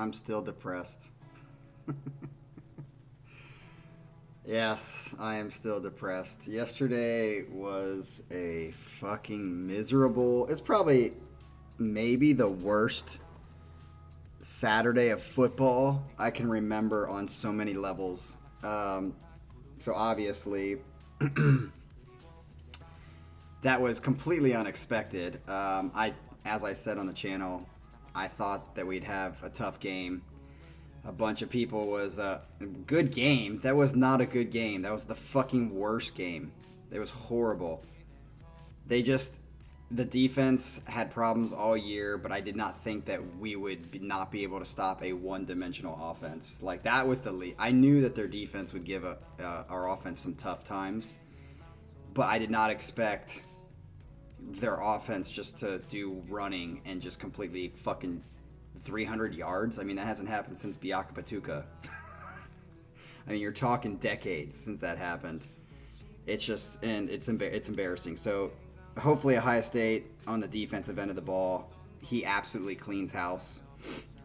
I'm still depressed. Yes, I am still depressed. Yesterday was a fucking miserable. It's probably maybe the worst Saturday of football I can remember on so many levels. So obviously, that was completely unexpected. As I said on the channel, I thought that we'd have a tough game. A bunch of people was a good game. That was not a good game. That was the fucking worst game. It was horrible. The defense had problems all year, but I did not think that we would not be able to stop a one-dimensional offense. Like, that was the lead. I knew that their defense would give our offense some tough times, but I did not expect their offense just to do running and just completely fucking 300 yards. I mean, that hasn't happened since Biaka Patuka. I mean, you're talking decades since that happened. It's just, and it's embarrassing. So hopefully Ohio State on the defensive end of the ball, he absolutely cleans house.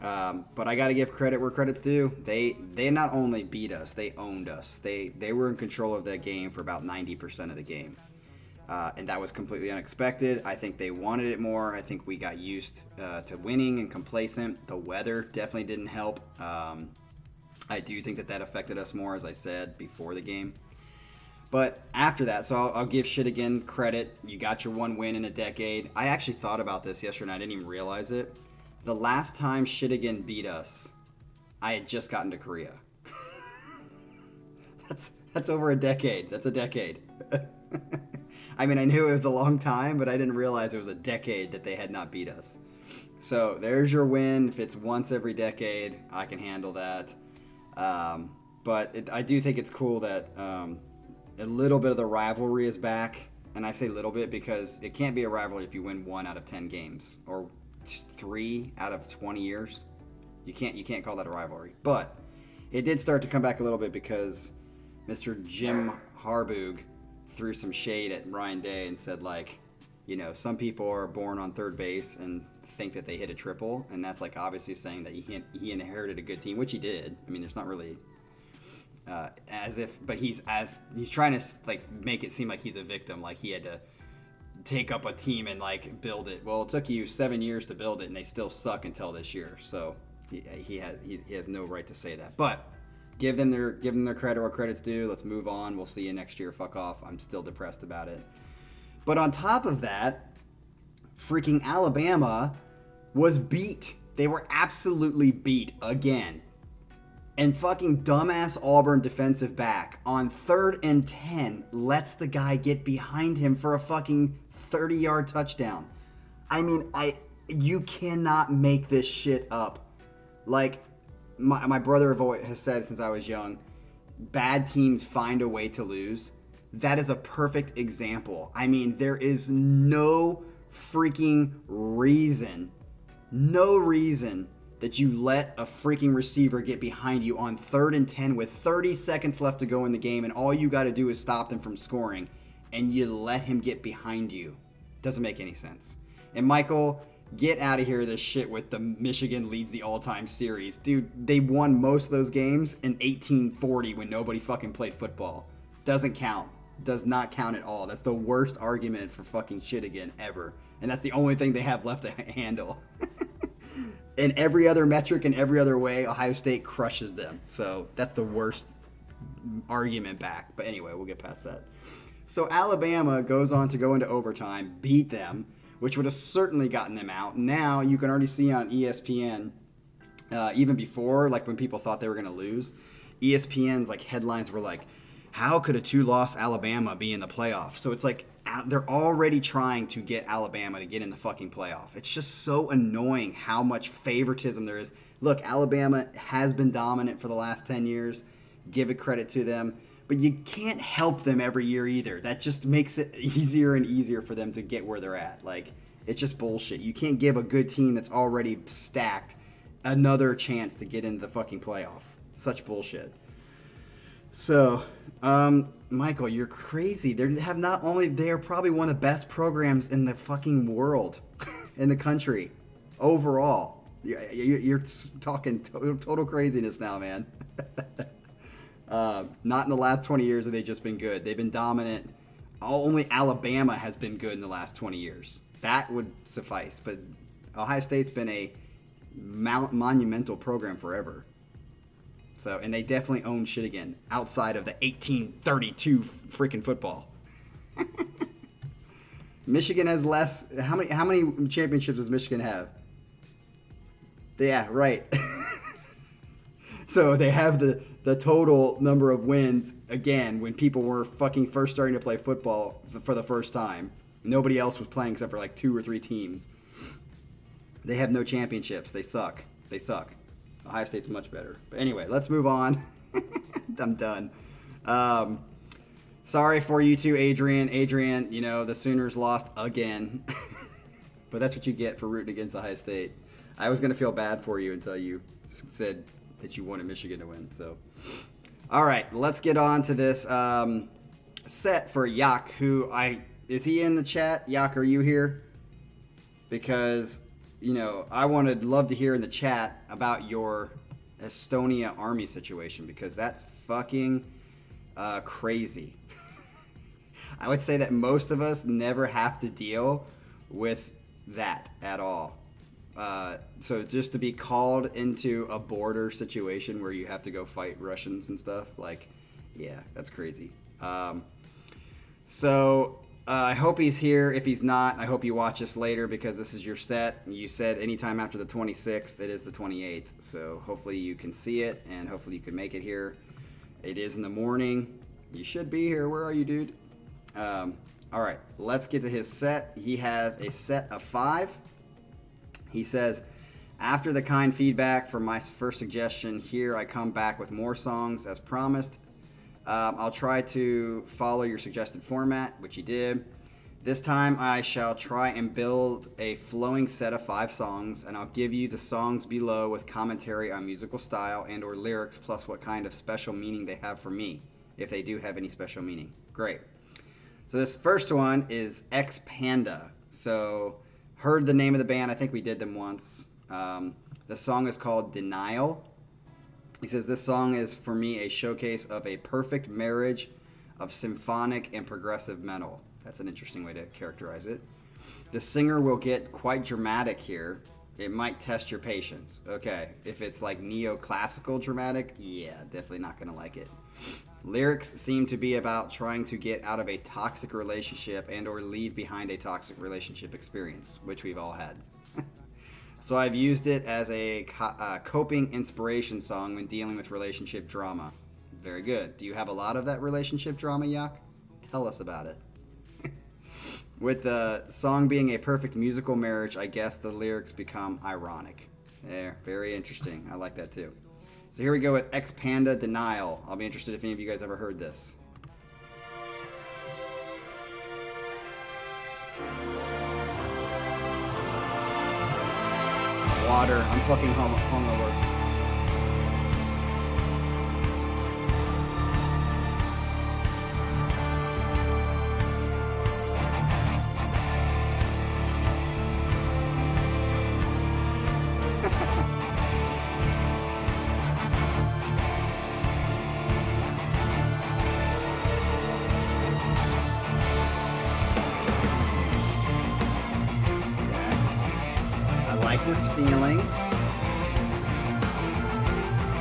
But I got to give credit where credit's due. They not only beat us, they owned us. They were in control of that game for about 90% of the game. And that was completely unexpected. I think they wanted it more. I think we got used to winning and complacent. The weather definitely didn't help. I do think that affected us more, as I said, before the game. But after that, so I'll give Shittigan credit. You got your one win in a decade. I actually thought about this yesterday, and I didn't even realize it. The last time Shittigan beat us, I had just gotten to Korea. That's over a decade. That's a decade. I mean, I knew it was a long time, but I didn't realize it was a decade that they had not beat us. So there's your win. If it's once every decade, I can handle that. But I do think it's cool that a little bit of the rivalry is back. And I say little bit because it can't be a rivalry if you win 1 out of 10 games or 3 out of 20 years. You can't call that a rivalry. But it did start to come back a little bit because Mr. Jim Harbaugh threw some shade at Ryan Day and said, like, you know, some people are born on third base and think that they hit a triple, and that's like obviously saying that he inherited a good team, which he did. I mean, there's not really but he's trying to like make it seem like he's a victim, like he had to take up a team and like build it. Well, it took you 7 years to build it, and they still suck until this year. So he has no right to say that, but. Give them their credit where credit's due. Let's move on. We'll see you next year. Fuck off. I'm still depressed about it. But on top of that, freaking Alabama was beat. They were absolutely beat again. And fucking dumbass Auburn defensive back on 3rd and 10 lets the guy get behind him for a fucking 30-yard touchdown. I mean, you cannot make this shit up. Like, my brother has said since I was young, bad teams find a way to lose. That is a perfect example. I mean, there is no freaking reason that you let a freaking receiver get behind you on 3rd and 10 with 30 seconds left to go in the game, and all you got to do is stop them from scoring, and you let him get behind you. Doesn't make any sense. And Michael, get out of here this shit with the Michigan leads the all-time series. Dude, they won most of those games in 1840 when nobody fucking played football. Doesn't count. Does not count at all. That's the worst argument for fucking Shittigan ever. And that's the only thing they have left to handle. In every other metric and every other way, Ohio State crushes them. So that's the worst argument back. But anyway, we'll get past that. So Alabama goes on to go into overtime, beat them, which would have certainly gotten them out. Now you can already see on ESPN, even before, like when people thought they were going to lose, ESPN's like headlines were like, how could a 2-loss Alabama be in the playoffs? So it's like they're already trying to get Alabama to get in the fucking playoff. It's just so annoying how much favoritism there is. Look, Alabama has been dominant for the last 10 years. Give it credit to them. But you can't help them every year either. That just makes it easier and easier for them to get where they're at. Like, it's just bullshit. You can't give a good team that's already stacked another chance to get into the fucking playoff. Such bullshit. So, Michael, you're crazy. They are probably one of the best programs in the fucking world, in the country, overall. You're talking total craziness now, man. Not in the last 20 years have they just been good. They've been dominant. Only Alabama has been good in the last 20 years. That would suffice. But Ohio State's been a monumental program forever. So, and they definitely own shit again outside of the 1832 freaking football. Michigan has less. How many championships does Michigan have? Yeah, right. So they have the total number of wins again when people were fucking first starting to play football for the first time. Nobody else was playing except for like 2 or 3 teams. They have no championships. They suck. Ohio State's much better. But anyway, let's move on. I'm done. Sorry for you too, Adrian. Adrian, you know, the Sooners lost again. But that's what you get for rooting against Ohio State. I was going to feel bad for you until you said that you wanted Michigan to win. So, all right, let's get on to this set for Yak, is he in the chat? Yak, are you here? Because, you know, I love to hear in the chat about your Estonia army situation, because that's fucking crazy. I would say that most of us never have to deal with that at all. So just to be called into a border situation where you have to go fight Russians and stuff, like, yeah, that's crazy. So I hope he's here. If he's not, I hope you watch this later, because this is your set. You said anytime after the 26th, it is the 28th. So hopefully you can see it, and hopefully you can make it here. It is in the morning. You should be here. Where are you, dude? All right, let's get to his set. He has a set of 5. He says, after the kind feedback from my first suggestion, here I come back with more songs as promised. I'll try to follow your suggested format, which you did. This time I shall try and build a flowing set of 5 songs, and I'll give you the songs below with commentary on musical style and or lyrics, plus what kind of special meaning they have for me, if they do have any special meaning. Great. So this first one is X-Panda. So heard the name of the band. I think we did them once. The song is called Denial. He says, this song is for me a showcase of a perfect marriage of symphonic and progressive metal. That's an interesting way to characterize it. The singer will get quite dramatic here. It might test your patience. Okay, if it's like neoclassical dramatic, yeah, definitely not going to like it. Lyrics seem to be about trying to get out of a toxic relationship and or leave behind a toxic relationship experience, which we've all had. So I've used it as a coping inspiration song when dealing with relationship drama. Very good. Do you have a lot of that relationship drama, Yak? Tell us about it. With the song being a perfect musical marriage, I guess the lyrics become ironic. There, very interesting. I like that too. So here we go with X-Panda Denial. I'll be interested if any of you guys ever heard this. Water. I'm fucking hungover. This feeling.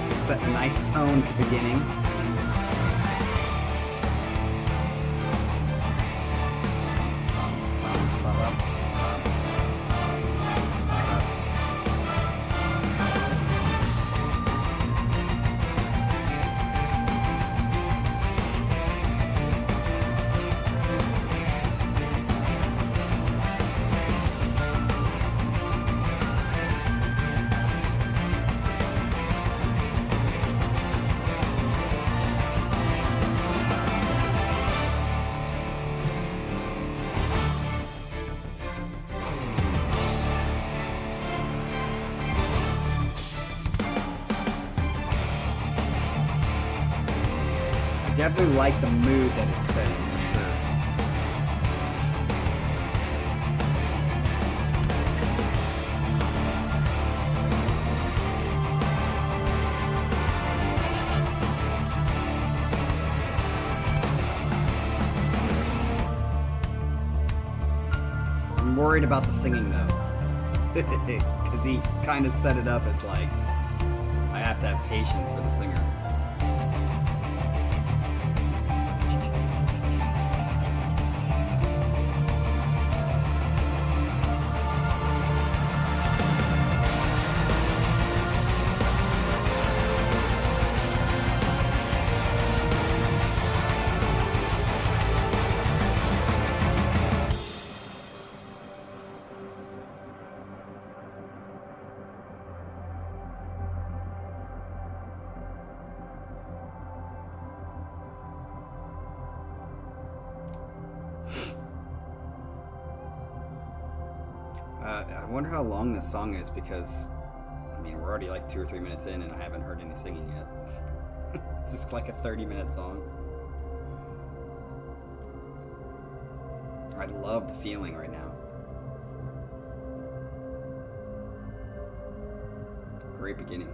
Set a nice tone at the beginning. Definitely like the mood that it's setting for sure. worried about the singing though, because he kind of set it up as like, I have to have patience for the singer. I wonder how long this song is, because, I mean, we're already like 2 or 3 minutes in and I haven't heard any singing yet. This is like a 30-minute song. I love the feeling right now. Great beginning.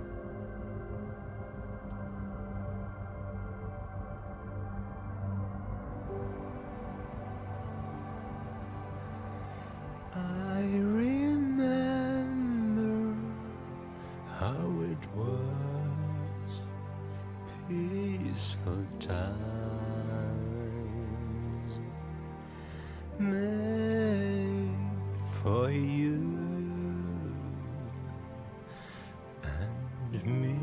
Peaceful times made for you and me.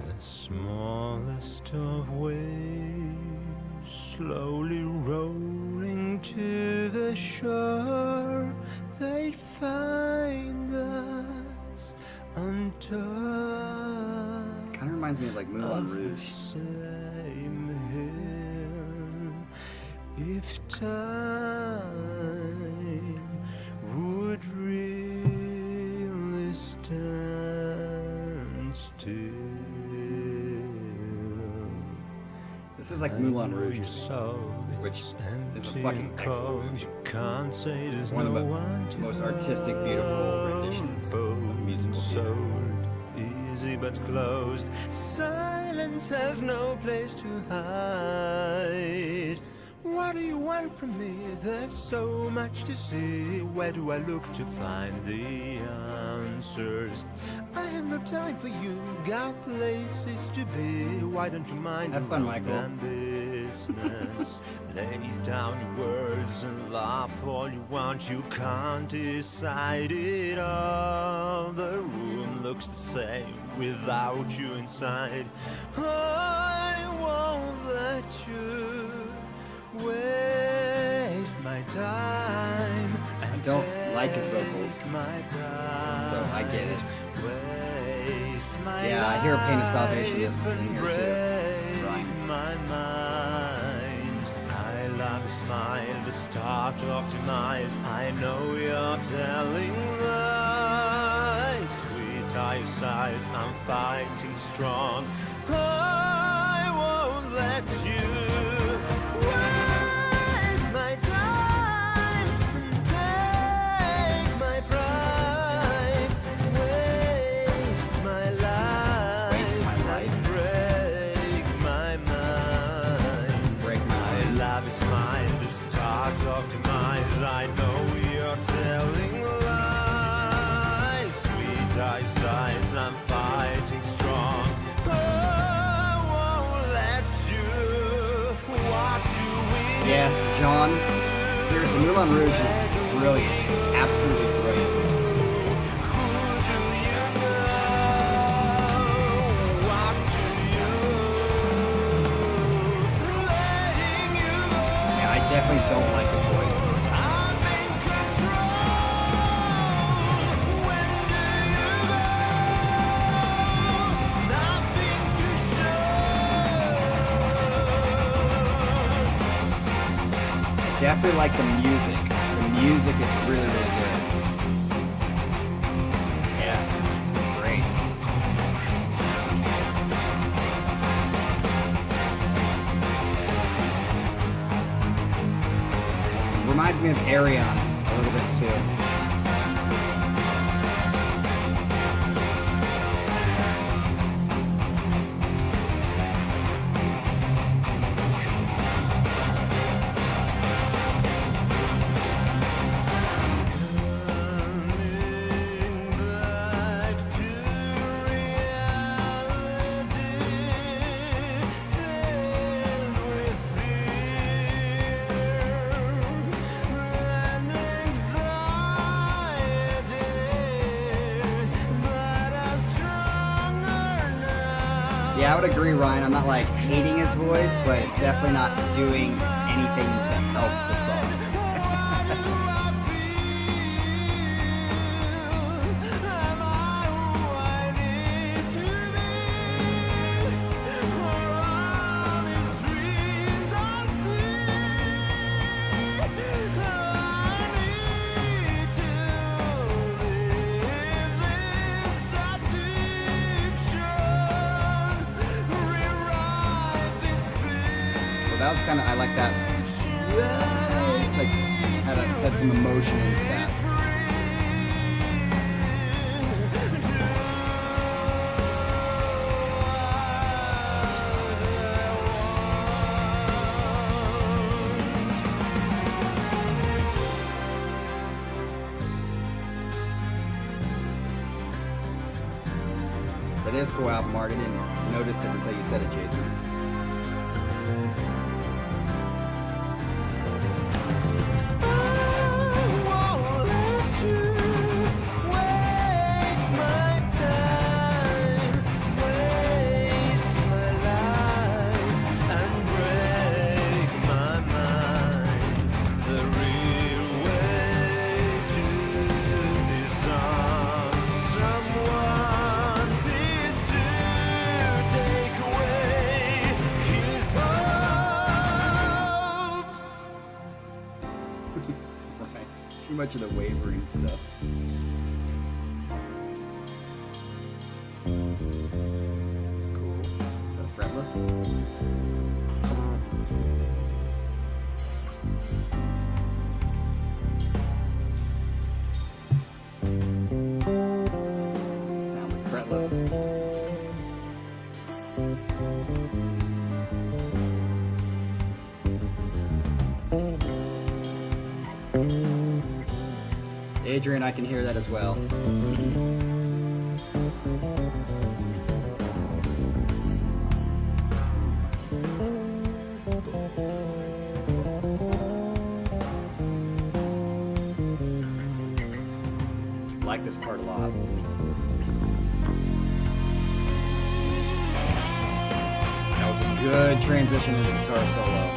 The smallest of waves slowly rolling to the shore, they'd find us untouched. Kind of reminds me of like Moulin Rouge. Same hill, if time would really stand still. This is like Moulin Rouge, which is a fucking excellent movie. One of the most artistic, beautiful renditions of musical theater. Easy but closed. Silence has no place to hide. What do you want from me? There's so much to see. Where do I look to find the answers? I have no time for you. Got places to be. Why don't you mind? Have fun, Michael. Business. Lay down your words and laugh all you want. You can't decide it all. The room looks the same without you inside. I won't let you waste my time. I don't like his vocals, so I get it. Yeah, I hear Pain of Salvation is in here too. Right. My mind. I love a smile, the start of demise. I know you're telling lies. Sweet are your sighs, I'm fighting strong. I won't let you waste my time and take my pride. Waste my life. Waste my life. Break my mind. Break my I mind. love is mine, the start of demise. I know you're telling lies. Sweet eyes, I'm fighting strong. I won't let you. What do we Yes, John. Seriously, Moulin Rouge is brilliant. It's absolutely brilliant. Who do you know? What do you? Letting you go. Yeah, I definitely don't like his voice. I'm in control. When do you go? Nothing to show. I definitely like the music. The music is really, really good. Yeah, this is great. Reminds me of Arion a little bit too. I would agree, Ryan. I'm not like hating his voice, but it's definitely not doing anything to help the song. That was kind of, I like that. Like, had to set some emotion into that. That is a cool album art. I didn't notice it until you said it, Jason. Too much of the wavering stuff. Cool. Is that fretless? Sounds like fretless. Adrian, I can hear that as well. Like this part a lot. That was a good transition to the guitar solo.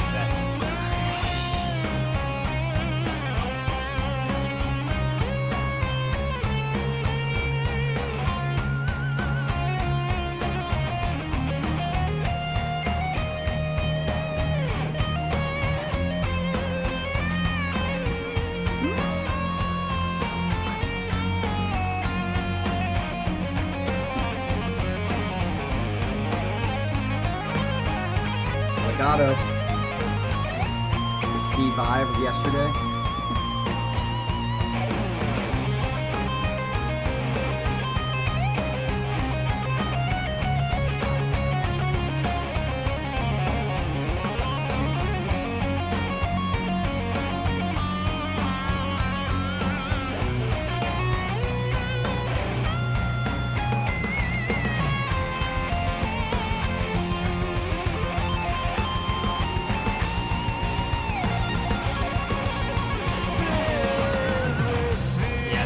Legato. This is Steve Vai of yesterday.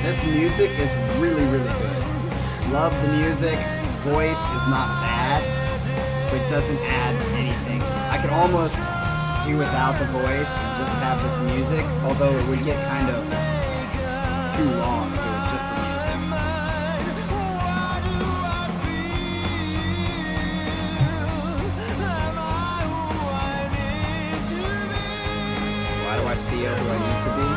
This music is really, really good. Love the music. Voice is not bad, but it doesn't add anything. I could almost do without the voice and just have this music, although it would get kind of too long if it was just the music. Why do I feel who I need to be?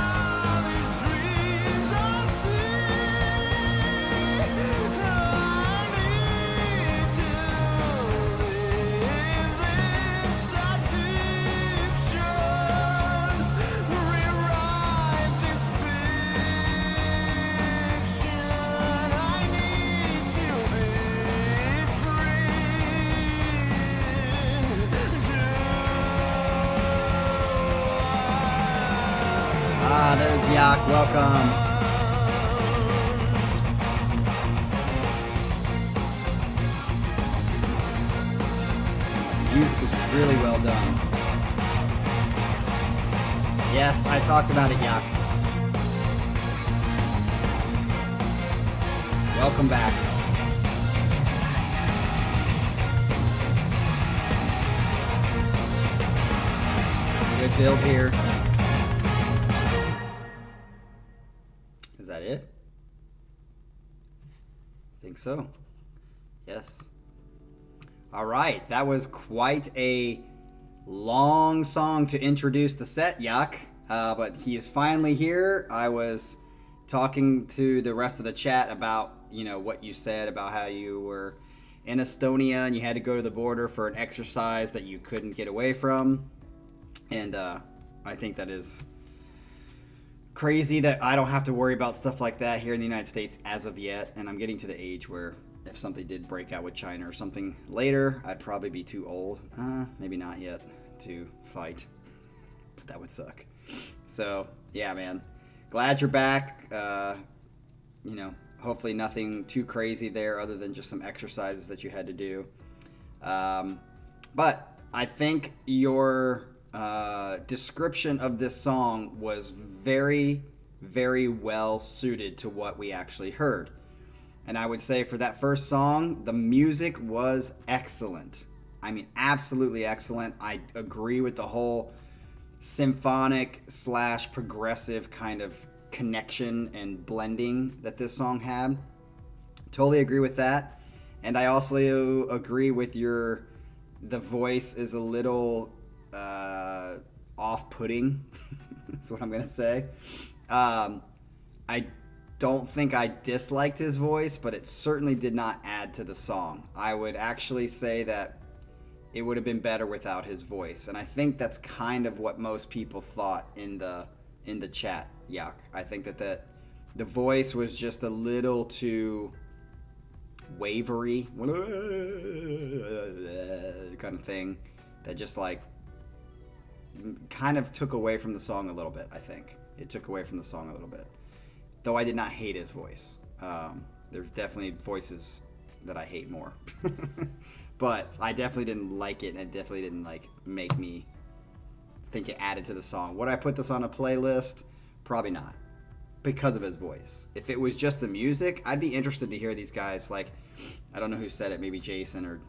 There's Yak, welcome. Music is really well done. Yes, I talked about it, Yak. Welcome back. Good build here. Is that it? I think so. Yes. All right, that was quite a long song to introduce the set, Yak. But he is finally here. I was talking to the rest of the chat about, you know, what you said about how you were in Estonia and you had to go to the border for an exercise that you couldn't get away from. And I think that is crazy that I don't have to worry about stuff like that here in the United States as of yet. And I'm getting to the age where if something did break out with China or something later, I'd probably be too old. Maybe not yet to fight. But that would suck. So, yeah, man. Glad you're back. You know, hopefully nothing too crazy there other than just some exercises that you had to do. But I think your description of this song was very, very well suited to what we actually heard. And I would say for that first song, the music was excellent. I mean, absolutely excellent. I agree with the whole symphonic / progressive kind of connection and blending that this song had. Totally agree with that. And I also agree with the voice is a little off-putting. That's what I'm going to say. I don't think I disliked his voice, but it certainly did not add to the song. I would actually say that it would have been better without his voice. And I think that's kind of what most people thought in the chat, Yuck. I think that the voice was just a little too wavery kind of thing that just like kind of took away from the song a little bit. I think it took away from the song a little bit, though I did not hate his voice. There's definitely voices that I hate more. But I definitely didn't like it, and it definitely didn't like make me think it added to the song. Would I put this on a playlist? Probably not, because of his voice. If it was just the music, I'd be interested to hear these guys. Like, I don't know who said it, maybe Jason or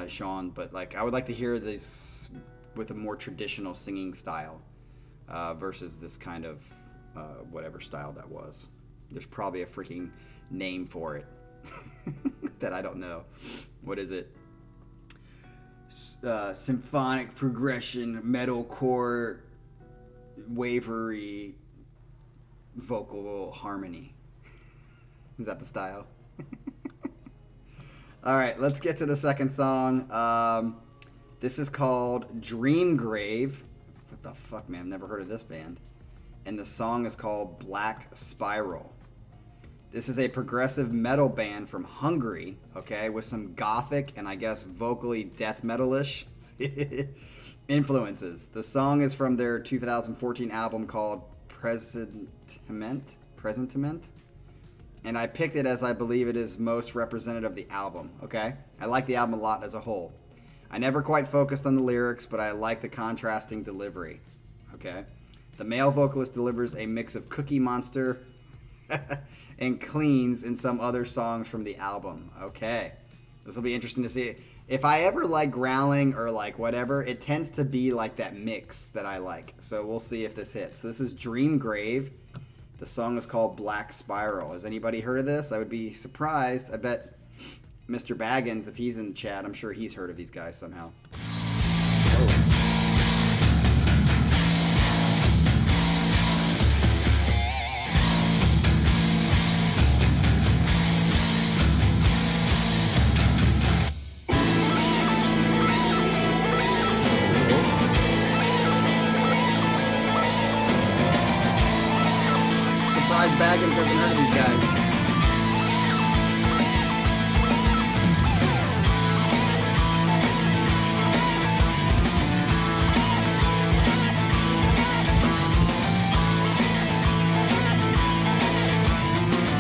Sean, but like I would like to hear this with a more traditional singing style versus this kind of whatever style that was. There's probably a freaking name for it that I don't know. What is it? Symphonic progression, metalcore, wavery, vocal harmony. Is that the style? All right, let's get to the second song. This is called Dreamgrave. What the fuck, man? I've never heard of this band. And the song is called Black Spiral. This is a progressive metal band from Hungary, okay, with some gothic and I guess vocally death metal-ish influences. The song is from their 2014 album called Presentiment, and I picked it as I believe it is most representative of the album, okay? I like the album a lot as a whole. I never quite focused on the lyrics, but I like the contrasting delivery, okay? The male vocalist delivers a mix of Cookie Monster and cleans in some other songs from the album. Okay. This will be interesting to see. If I ever like growling or like whatever, it tends to be like that mix that I like. So we'll see if this hits. So this is Dreamgrave. The song is called Black Spiral. Has anybody heard of this? I would be surprised. I bet Mr. Baggins, if he's in the chat, I'm sure he's heard of these guys somehow. Oh. Baggins hasn't heard of these guys.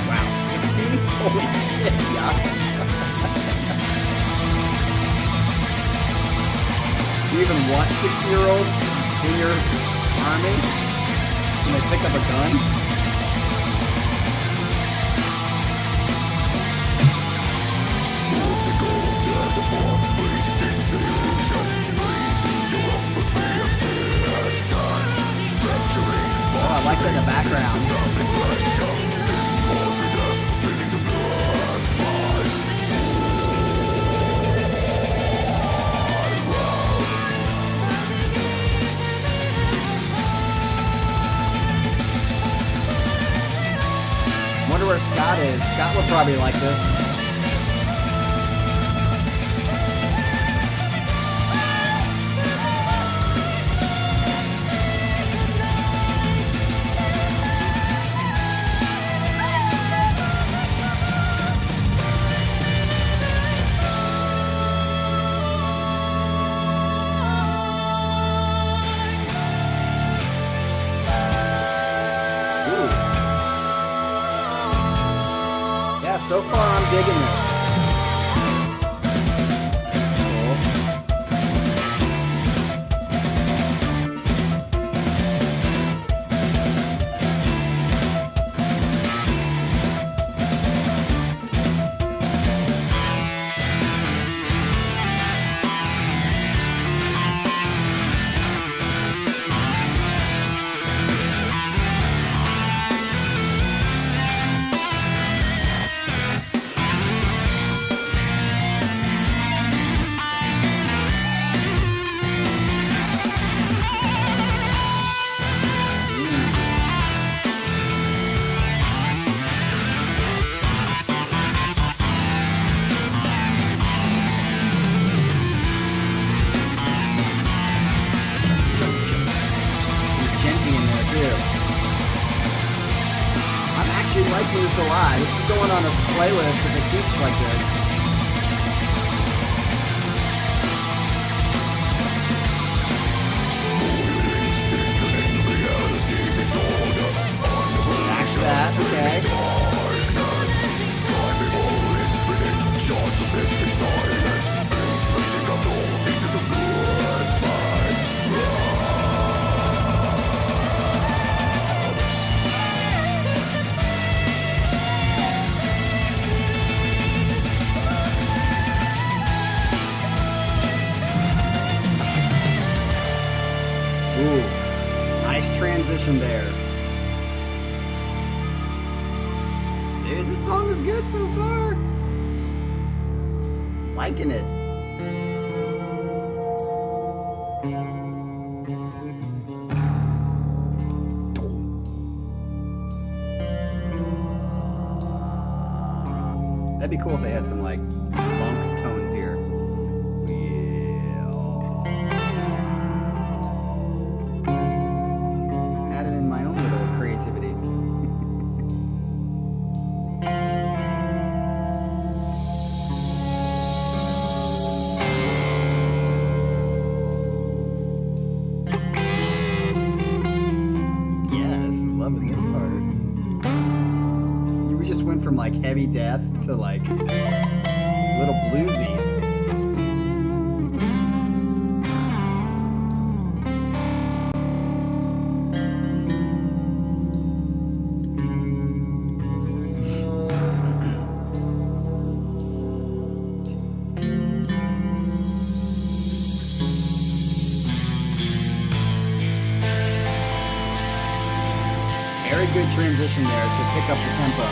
Wow, 60? Holy shit, yeah. Do you even want 60-year-olds in your army? Can they pick up a gun? Just breathe, you're off, but we have in the background. Wonder where Scott is. Scott would probably like this. So far, I'm digging this. Liking this a lot. This is going on a playlist if it keeps like this. Back to that, okay. Ooh, nice transition there. Dude, this song is good so far. Liking it. That'd be cool if they had some like monk tones here. Added in my own little creativity. Yes, loving this part. We just went from like heavy death to like a little bluesy. Very good transition there to pick up the tempo.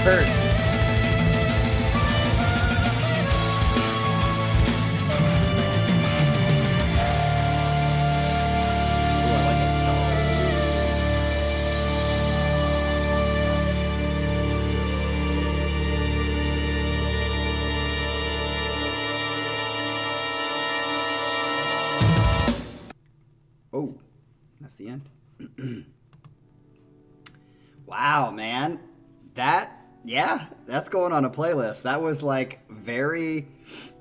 hurt. Oh, that's the end. Wow, man. That's going on a playlist. That was like very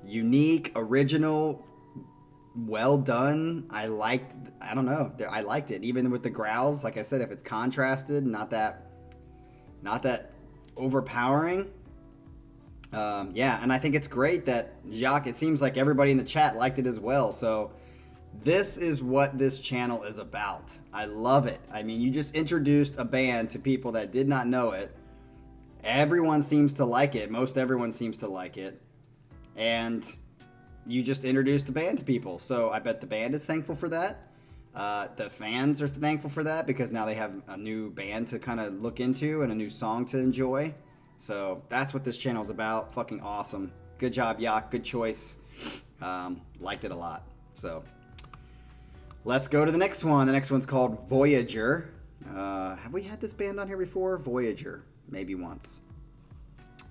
unique, original, well done. I liked it. Even with the growls, like I said, if it's contrasted, not that overpowering. And I think it's great that Jacques, it seems like everybody in the chat liked it as well. So this is what this channel is about. I love it. I mean, you just introduced a band to people that did not know it. Everyone seems to like it. Most everyone seems to like it. And you just introduced a band to people. So I bet the band is thankful for that. The fans are thankful for that because now they have a new band to kind of look into and a new song to enjoy. So that's what this channel is about. Fucking awesome. Good job, Yak. Good choice. Liked it a lot. So let's go to the next one. The next one's called Voyager. Have we had this band on here before? Voyager. Maybe once.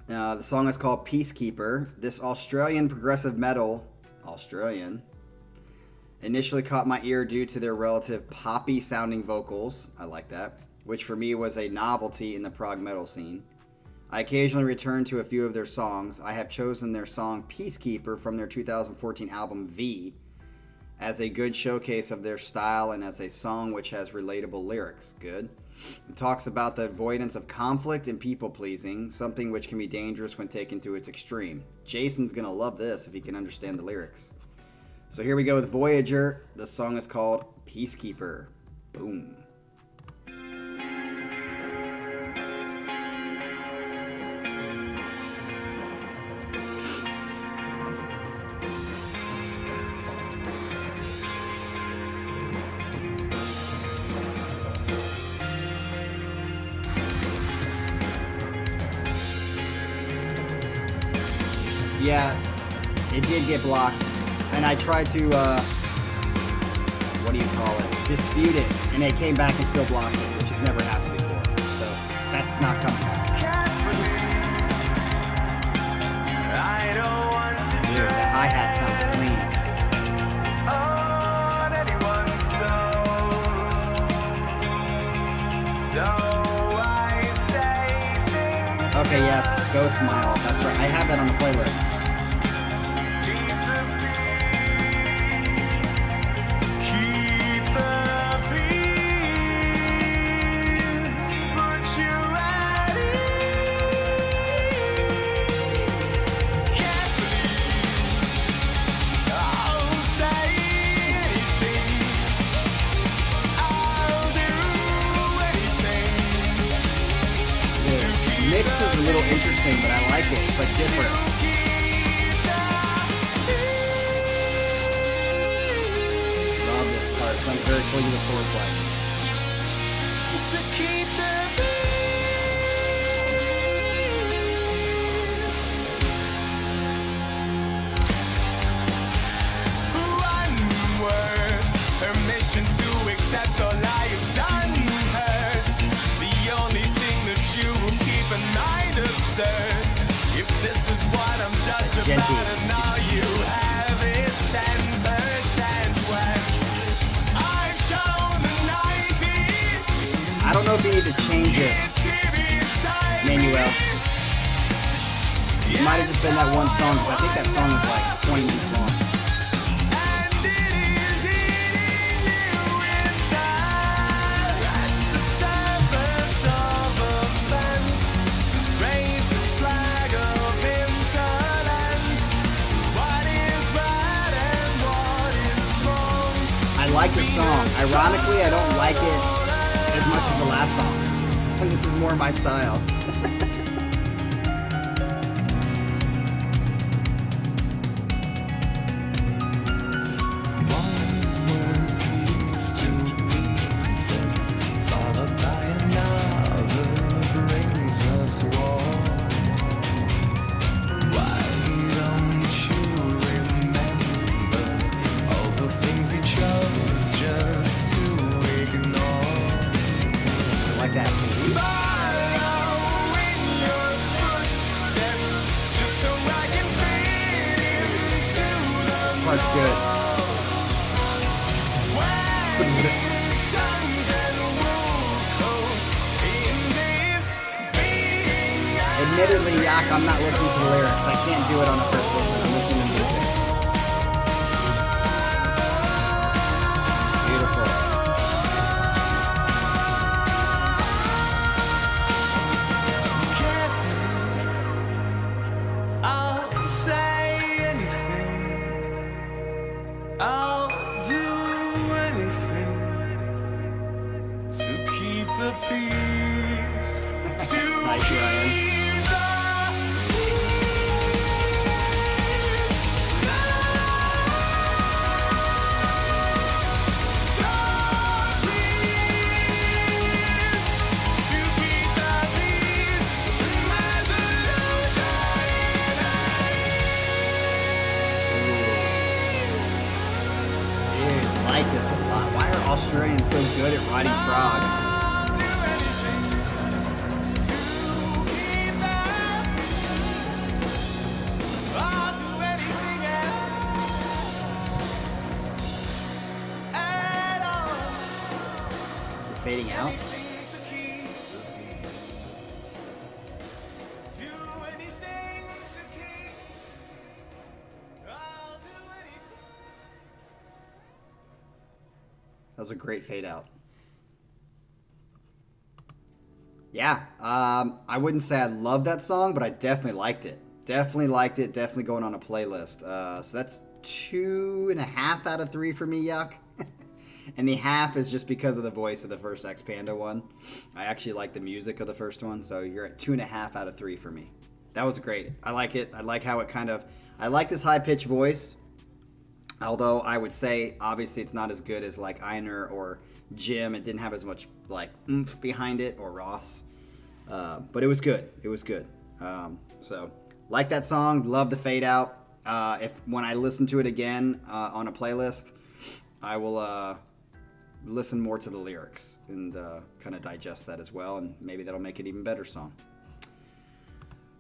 The song is called Peacekeeper. This Australian progressive metal, initially caught my ear due to their relative poppy sounding vocals. I like that. Which for me was a novelty in the prog metal scene. I occasionally return to a few of their songs. I have chosen their song Peacekeeper from their 2014 album V as a good showcase of their style and as a song which has relatable lyrics. Good. It talks about the avoidance of conflict and people-pleasing, something which can be dangerous when taken to its extreme. Jason's going to love this if he can understand the lyrics. So here we go with Voyager. The song is called Peacekeeper. Boom. Yeah, it did get blocked, and I tried to, dispute it, and it came back and still blocked it, which has never happened before, so that's not coming back. Dude, the hi-hat sounds clean. Okay, yes, Go Smile, that's right, I have that on the playlist. Mix is a little interesting, but I like it. It's like different. Love this part. Sounds very clean to source like. To keep the one word, permission to accept all I have done hurt. The only thing that you will keep an eye absurd. If this is what I'm judged about, and all you have is 10% worth. I've shown the 90. I don't know if you need to change it, Manuel. It might have just been that one song, because I think that song is like 20 minutes long. I like this song. Ironically, I don't like it as much as the last song. And this is more my style. Followed by another brings us war. part's good. Admittedly, Yak, I'm not listening to the lyrics. I can't do it on the first listen. I'm listening to music. Beautiful. I'll say anything. I'll do anything to keep the peace. To Nice, Ryan. Australians so good at riding Prague. Is it fading out? That was a great fade out. Yeah, I wouldn't say I love that song, but I definitely liked it. Definitely liked it. Definitely going on a playlist. So that's 2.5 out of 3 for me, Yuck. And the half is just because of the voice of the first X-Panda one. I actually like the music of the first one, so you're at 2.5 out of 3 for me. That was great. I like it. I like how it kind of... I like this high-pitched voice. Although I would say, obviously, it's not as good as like Einar or Jim. It didn't have as much like oomph behind it, or Ross. But it was good. It was good. So, like that song. Love the fade out. When I listen to it again on a playlist, I will listen more to the lyrics and kind of digest that as well. And maybe that'll make it even better song.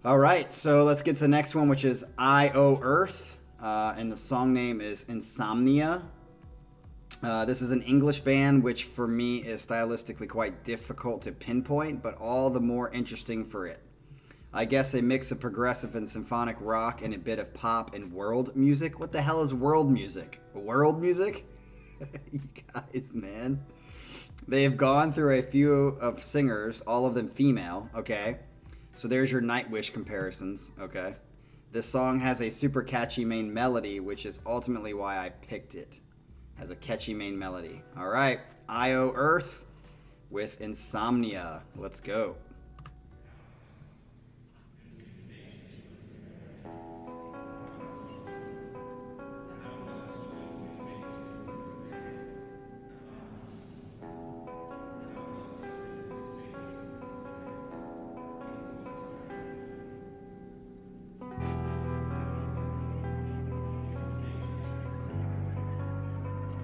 All right. So let's get to the next one, which is I.O. Earth. And the song name is Insomnia. This is an English band, which for me is stylistically quite difficult to pinpoint, but all the more interesting for it. I guess a mix of progressive and symphonic rock and a bit of pop and world music. What the hell is world music? World music? You guys, man. They have gone through a few of singers, all of them female, okay? So there's your Nightwish comparisons, okay? This song has a super catchy main melody, which is ultimately why I picked it. Has a catchy main melody. All right, I.O. Earth with Insomnia. Let's go.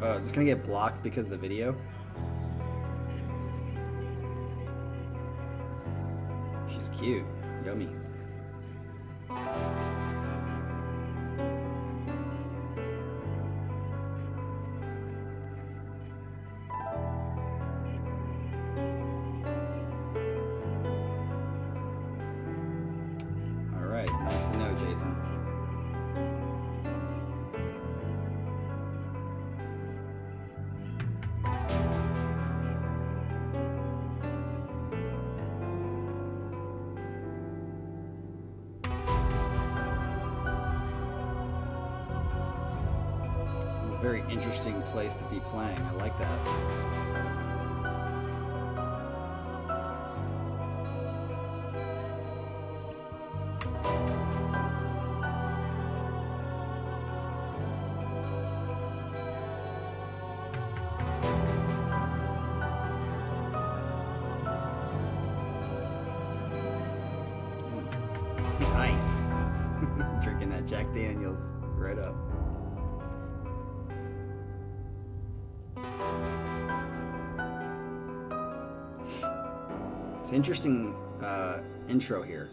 Oh, is this gonna get blocked because of the video? She's cute. Yummy. All right, nice to know, Jason. Very interesting place to be playing. I like that. Nice. Drinking that Jack Daniels right up. It's interesting intro here.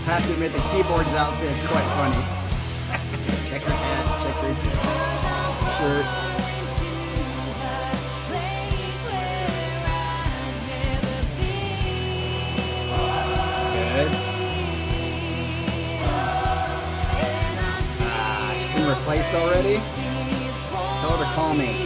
Have to admit, the keyboard's outfit's quite funny. Checkered hat, checkered shirt. Good. She's been replaced already? Tell her to call me.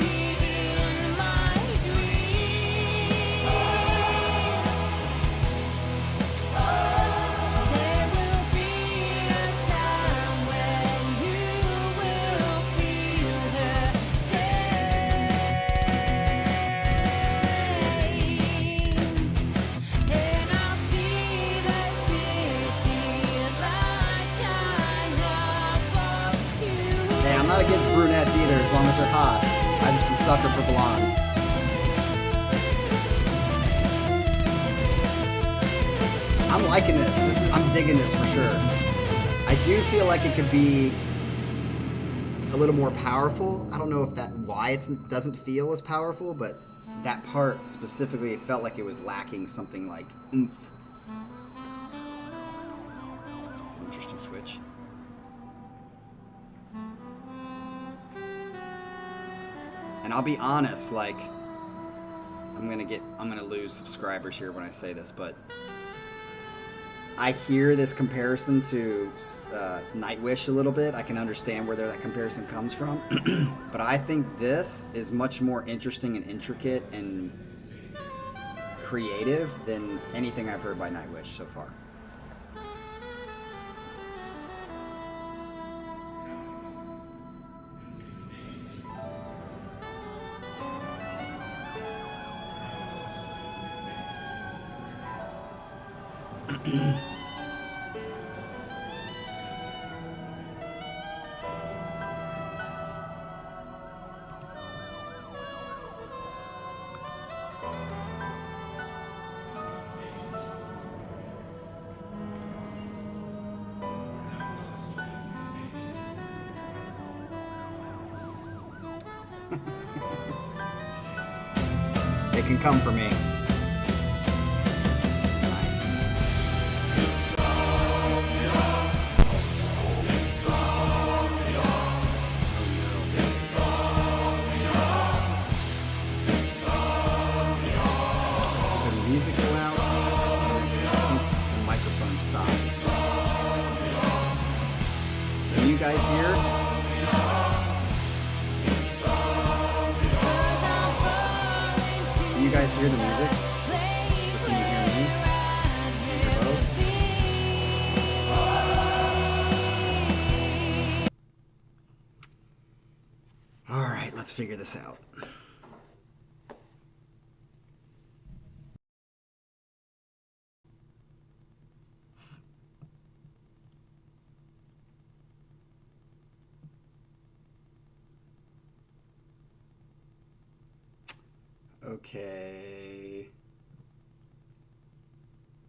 I'm not against brunettes either, as long as they're hot. I'm just a sucker for blondes. I'm liking this. I'm digging this for sure. I do feel like it could be a little more powerful. I don't know if why it doesn't feel as powerful, but that part specifically, it felt like it was lacking something like oomph. It's an interesting switch. And I'll be honest, like, I'm gonna lose subscribers here when I say this, but I hear this comparison to Nightwish a little bit. I can understand where that comparison comes from, but I think this is much more interesting and intricate and creative than anything I've heard by Nightwish so far. It can come for me. Nice. The music go out. I think the microphone stopped. Can you guys hear? You guys hear the music? Or can you hear me? Hello? All right, let's figure this out. Okay.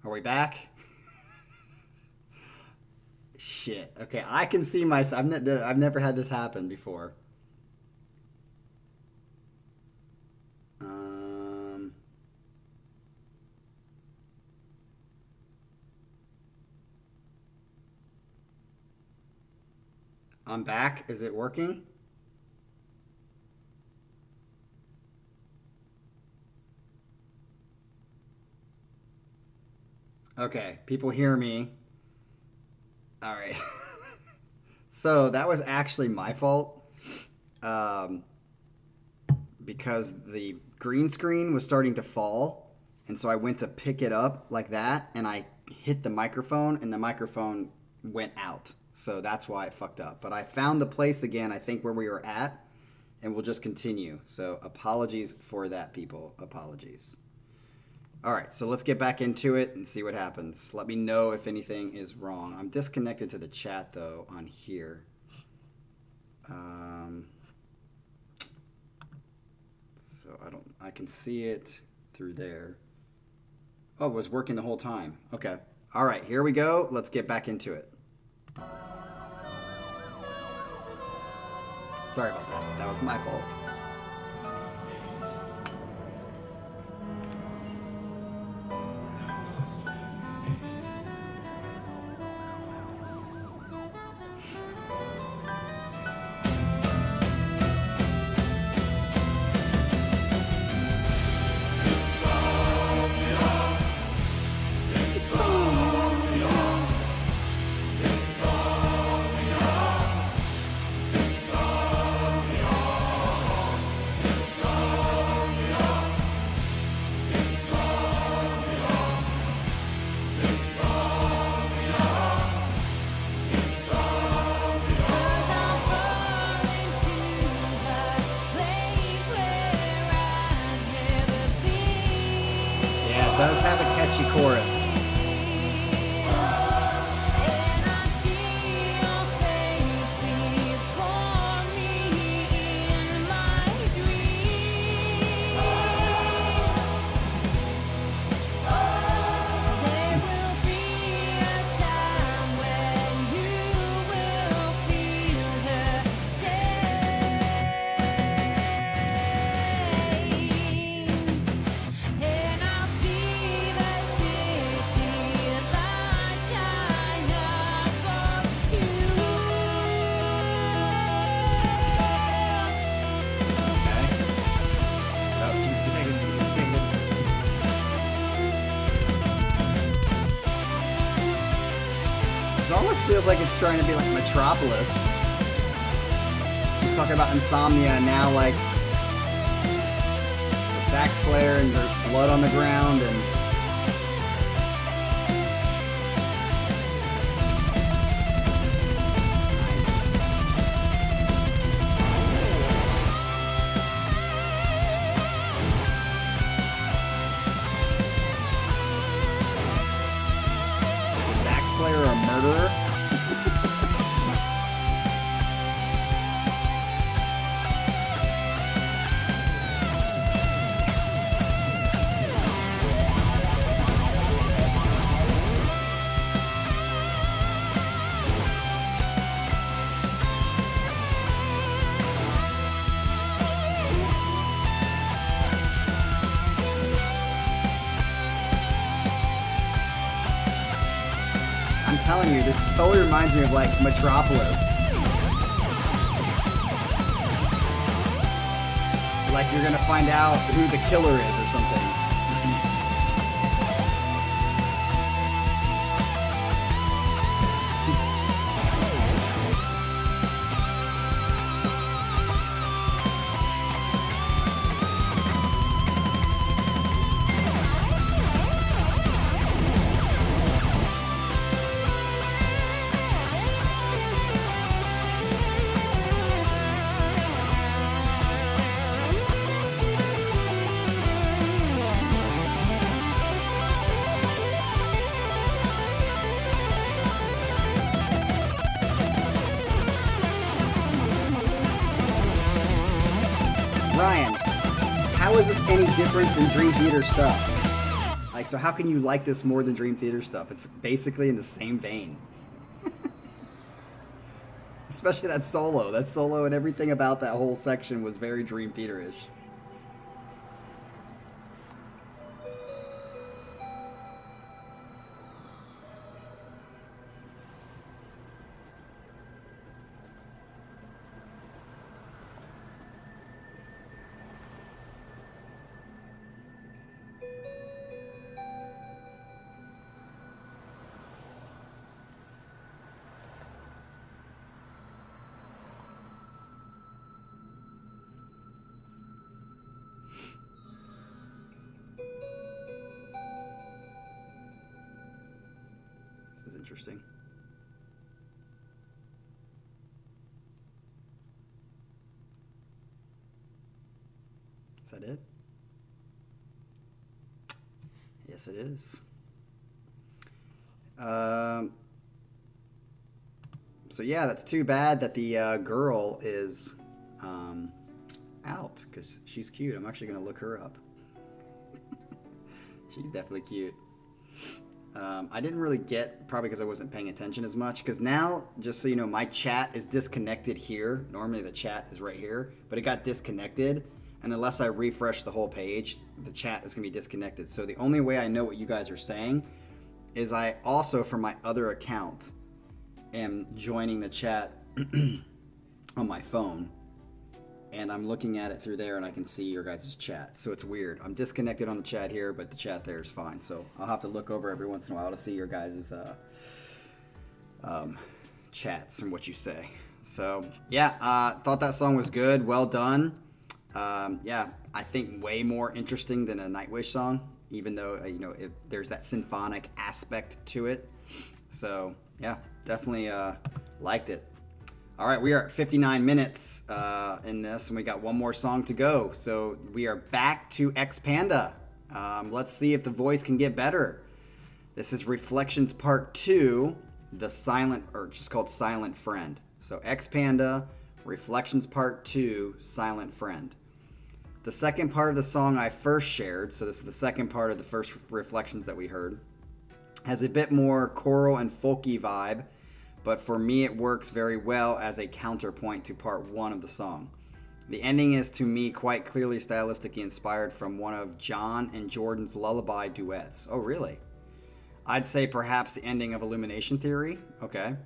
Are we back? Shit. Okay, I can see myself. I've never had this happen before. I'm back. Is it working? Okay, people hear me. All right. So that was actually my fault, because the green screen was starting to fall, and so I went to pick it up like that, and I hit the microphone, and the microphone went out. So that's why it fucked up. But I found the place again, I think, where we were at, and we'll just continue. So apologies for that, people. Apologies. All right, so let's get back into it and see what happens. Let me know if anything is wrong. I'm disconnected to the chat, though, on here. So I can see it through there. Oh, it was working the whole time. Okay. All right, here we go. Let's get back into it. Sorry about that. That was my fault. chorus. Almost feels like it's trying to be like Metropolis. She's talking about insomnia and now like the sax player and there's blood on the ground and nice. The sax player a murderer? I'm telling you, this totally reminds me of like Metropolis. Like you're gonna find out who the killer is or something. Ryan, how is this any different than Dream Theater stuff? Like, so how can you like this more than Dream Theater stuff? It's basically in the same vein. Especially that solo. That solo and everything about that whole section was very Dream Theater-ish. This is interesting. Is that it? Yes, it is. So yeah, that's too bad that the girl is out because she's cute. I'm actually going to look her up. She's definitely cute. I didn't really get, probably because I wasn't paying attention as much, because now, just so you know, my chat is disconnected here. Normally the chat is right here, but it got disconnected, and unless I refresh the whole page, the chat is going to be disconnected. So the only way I know what you guys are saying is I also, from my other account, am joining the chat on my phone, and I'm looking at it through there, and I can see your guys' chat. So it's weird. I'm disconnected on the chat here, but the chat there is fine. So I'll have to look over every once in a while to see your guys' chats and what you say. So yeah, thought that song was good. Well done. Yeah, I think way more interesting than a Nightwish song, even though you know there's that symphonic aspect to it. So yeah, definitely liked it. All right, we are at 59 minutes in this, and we got one more song to go. So we are back to X-Panda. Let's see if the voice can get better. This is Reflections Part 2, the silent, or just called Silent Friend. So X-Panda, Reflections Part 2, Silent Friend. The second part of the song I first shared, so this is the second part of the first Reflections that we heard, has a bit more choral and folky vibe, but for me it works very well as a counterpoint to part 1 of the song. The ending is to me quite clearly stylistically inspired from one of John and Jordan's lullaby duets. Oh, really? I'd say perhaps the ending of Illumination Theory. Okay.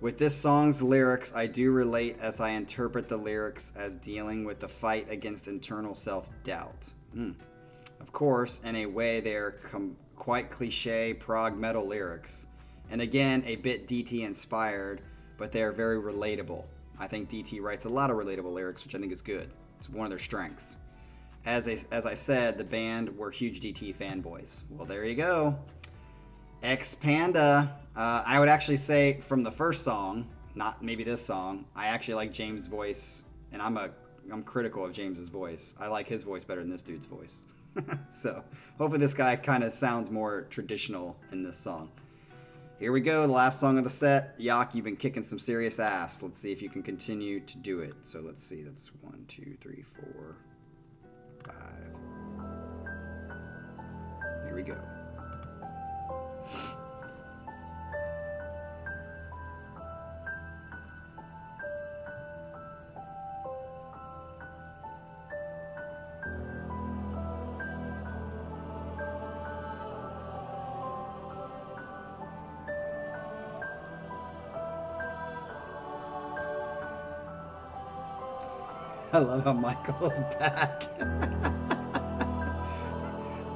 With this song's lyrics, I do relate as I interpret the lyrics as dealing with the fight against internal self-doubt. Of course, in a way, they are quite cliche prog metal lyrics. And again, a bit DT inspired, but they are very relatable. I think DT writes a lot of relatable lyrics, which I think is good. It's one of their strengths. As I said, the band were huge DT fanboys. Well, there you go. X-Panda. I would actually say from the first song, not maybe this song, I actually like James' voice, and I'm critical of James's voice. I like his voice better than this dude's voice. So hopefully this guy kind of sounds more traditional in this song. Here we go, the last song of the set. Yak, you've been kicking some serious ass. Let's see if you can continue to do it. So let's see, that's 1, 2, 3, 4, 5. Here we go. I love how Michael's back.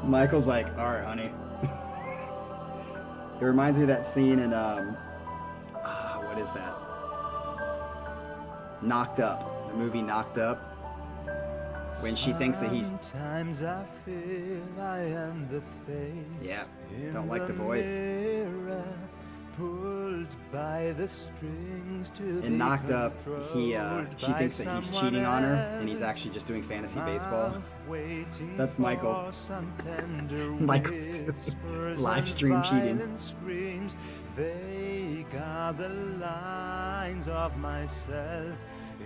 Michael's like, all right, honey. It reminds me of that scene in, what is that? Knocked Up. The movie Knocked Up. When she thinks that he's... Sometimes I feel I am the face. Yeah, don't like the voice. Pulled by the strings to In Knocked Up, she thinks that he's cheating on her, and he's actually just doing fantasy baseball. That's Michael. Michael's doing live stream cheating. Vague are the lines of myself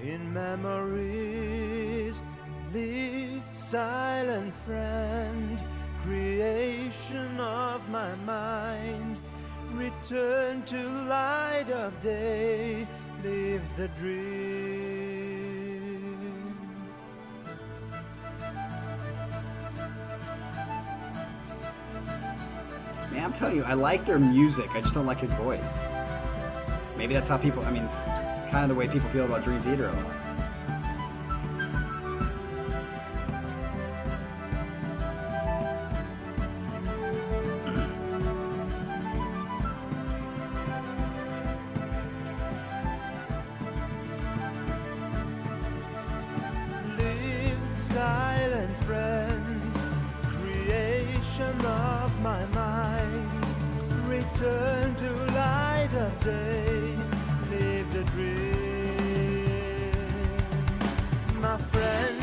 in memories. Live, silent friend, creation of my mind. Return to light of day, live the dream. Man, I'm telling you, I like their music. I just don't like his voice. Maybe that's how people, I mean, it's kind of the way people feel about Dream Theater a lot. Silent friend, creation of my mind. Return to light of day, live the dream. My friend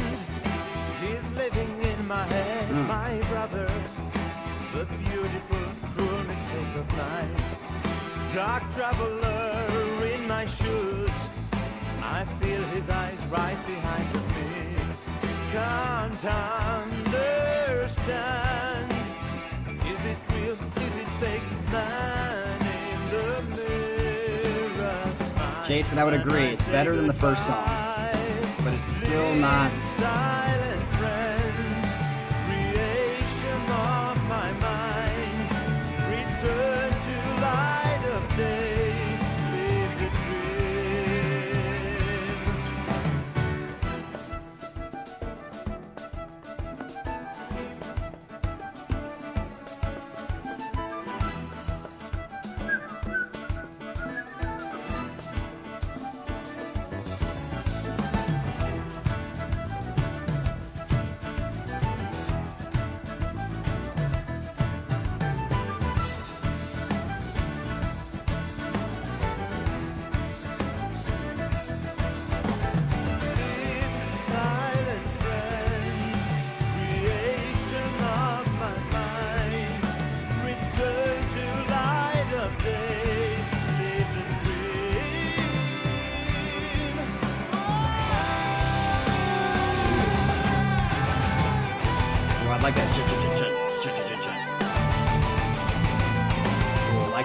is living in my head, my brother. It's the beautiful, cruel mistake of night. Dark traveler in my shoes, I feel his eyes right behind me. Can't understand. Is it real? Is it fake? Man in the mirror smile. Jason, I would agree. It's better than the first song, but it's still not. Silent friend, creation of my mind. Return to light of day. Live the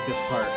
like this part.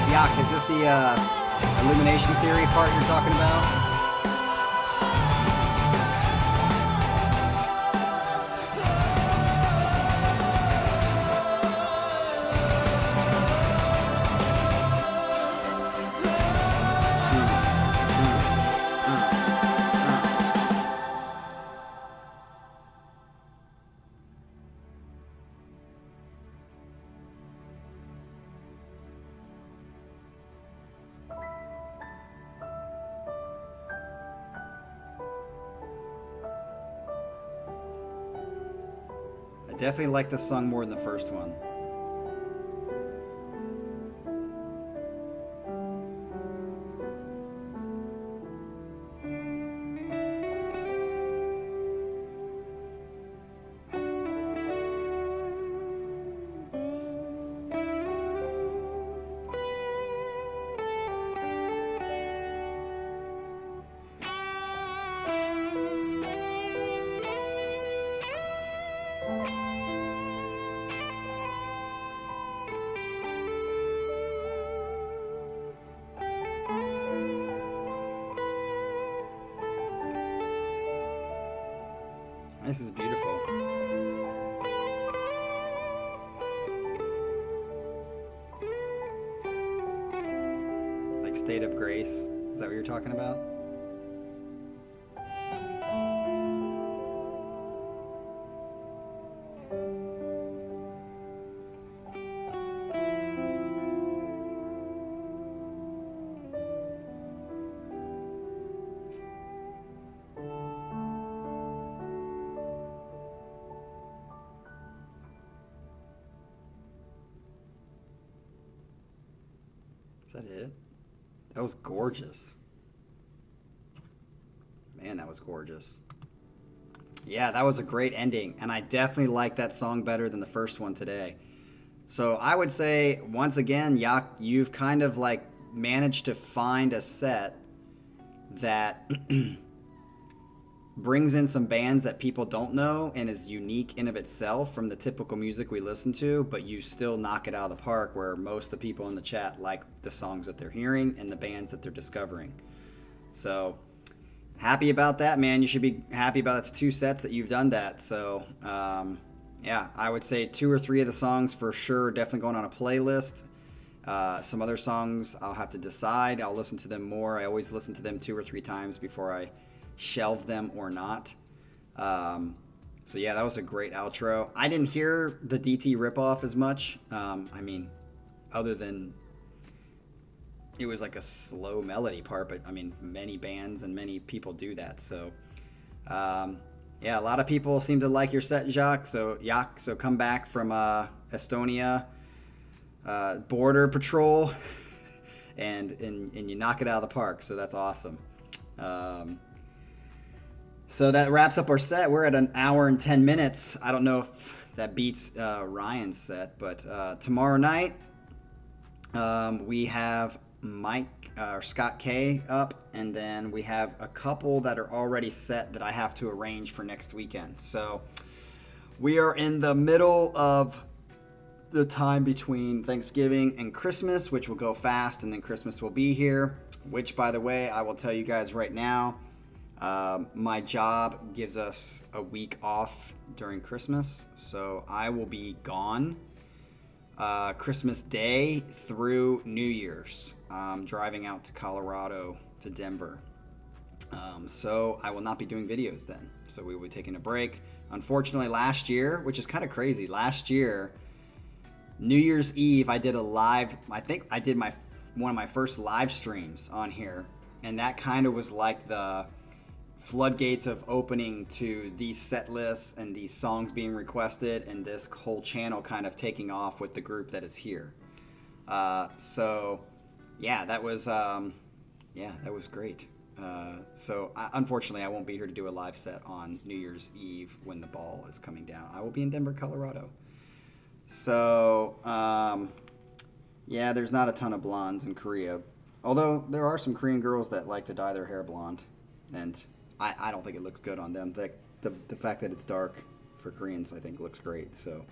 Yak, is this the illumination theory part you're talking about? I definitely like this song more than the first one. This is beautiful. Like State of Grace. Is that what you're talking about? Is that it? That was gorgeous. Man, that was gorgeous. Yeah, that was a great ending, and I definitely like that song better than the first one today. So I would say, once again, Yak, you've kind of like managed to find a set that brings in some bands that people don't know and is unique in of itself from the typical music we listen to, but you still knock it out of the park where most of the people in the chat like the songs that they're hearing and the bands that they're discovering. So happy about that, man. You should be happy about it's 2 sets that you've done that. So yeah, I would say 2 or 3 of the songs for sure definitely going on a playlist. Some other songs I'll have to decide. I'll listen to them more. I always listen to them 2 or 3 times before I shelve them or not. So yeah, that was a great outro. I didn't hear the DT ripoff as much. I mean, other than it was like a slow melody part, but I mean, many bands and many people do that. So yeah, a lot of people seem to like your set, Yak. So come back from Estonia border patrol and you knock it out of the park. So that's awesome. So that wraps up our set. We're at 1 hour and 10 minutes. I don't know if that beats Ryan's set, but tomorrow night we have Scott K up, and then we have a couple that are already set that I have to arrange for next weekend. So we are in the middle of the time between Thanksgiving and Christmas, which will go fast, and then Christmas will be here, which, by the way, I will tell you guys right now, my job gives us a week off during Christmas, so I will be gone Christmas Day through New Year's, driving out to Colorado to Denver. So I will not be doing videos then, so we will be taking a break. Unfortunately, last year, which is kind of crazy, last year New Year's Eve I did a live, I think I did my one of my first live streams on here, and that kind of was like the floodgates of opening to these set lists and these songs being requested, and this whole channel kind of taking off with the group that is here. So yeah, that was great. Unfortunately, I won't be here to do a live set on New Year's Eve when the ball is coming down. I will be in Denver, Colorado. So yeah, there's not a ton of blondes in Korea, although there are some Korean girls that like to dye their hair blonde, and I don't think it looks good on them. The fact that it's dark for Koreans, I think, looks great. So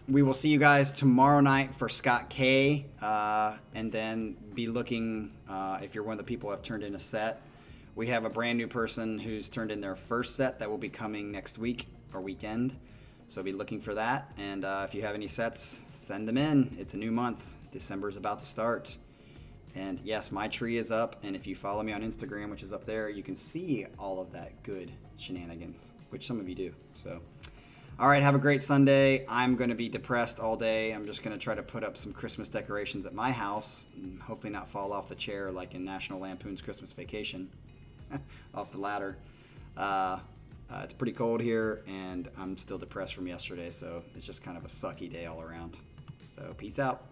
we will see you guys tomorrow night for Scott K, and then be looking, if you're one of the people who have turned in a set. We have a brand new person who's turned in their first set that will be coming next week or weekend. So be looking for that. And if you have any sets, send them in. It's a new month. December's about to start. And yes, my tree is up, and if you follow me on Instagram, which is up there, you can see all of that good shenanigans, which some of you do. So, all right, have a great Sunday. I'm going to be depressed all day. I'm just going to try to put up some Christmas decorations at my house, and hopefully not fall off the chair like in National Lampoon's Christmas Vacation, off the ladder. It's pretty cold here, and I'm still depressed from yesterday, so it's just kind of a sucky day all around. So, peace out.